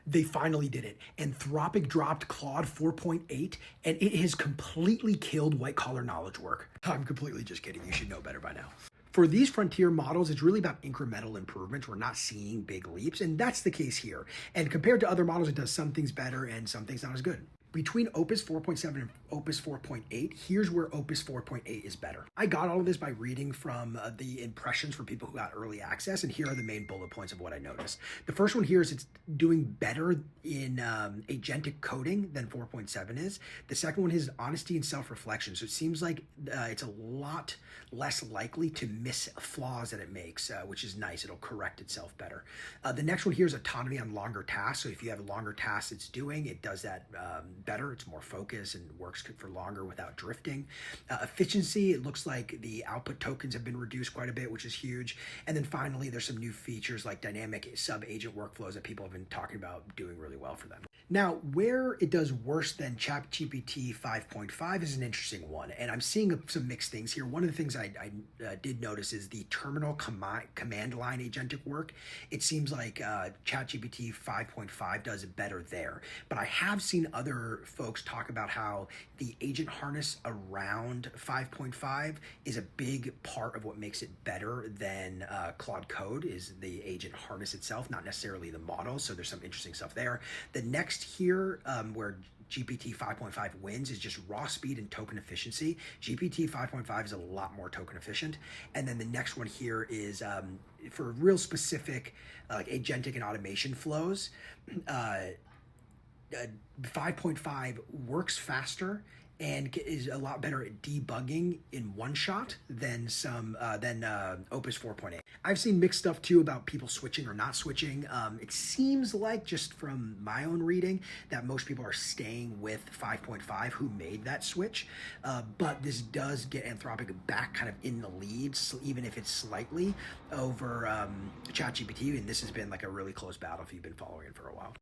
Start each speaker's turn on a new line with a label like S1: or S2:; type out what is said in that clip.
S1: They finally did it. Anthropic dropped Claude 4.8, and it has completely killed white-collar knowledge work. I'm completely just kidding. You should know better by now. For these frontier models, it's really about incremental improvements. We're not seeing big leaps, and that's the case here. And compared to other models, it does some things better and some things not as good. Between Opus 4.7 and Opus 4.8, here's where Opus 4.8 is better. I got all of this by reading from the impressions from people who got early access, and here are the main bullet points of what I noticed. The first one here is it's doing better in agentic coding than 4.7 is. The second one is honesty and self-reflection. So it seems like it's a lot less likely to miss flaws that it makes, which is nice. It'll correct itself better. The next one here is autonomy on longer tasks. So if you have a longer task it's doing, it does that better. It's more focused and works for longer without drifting. Efficiency, it looks like the output tokens have been reduced quite a bit, which is huge. And then finally, there's some new features like dynamic sub-agent workflows that people have been talking about doing really well for them. Now, where it does worse than ChatGPT 5.5 is an interesting one, and I'm seeing some mixed things here. One of the things I did notice is the terminal command line agentic work. It seems like ChatGPT 5.5 does better there, but I have seen other folks talk about how the agent harness around 5.5 is a big part of what makes it better than Claude Code is the agent harness itself, not necessarily the model. So there's some interesting stuff there. The next here, where GPT 5.5 wins, is just raw speed and token efficiency. GPT 5.5 is a lot more token efficient. And then the next one here is for real specific like agentic and automation flows. 5.5 works faster and is a lot better at debugging in one shot than Opus 4.8. I've seen mixed stuff too about people switching or not switching. It seems like, just from my own reading, that most people are staying with 5.5 who made that switch. But this does get Anthropic back kind of in the lead, even if it's slightly over ChatGPT. And this has been like a really close battle if you've been following it for a while.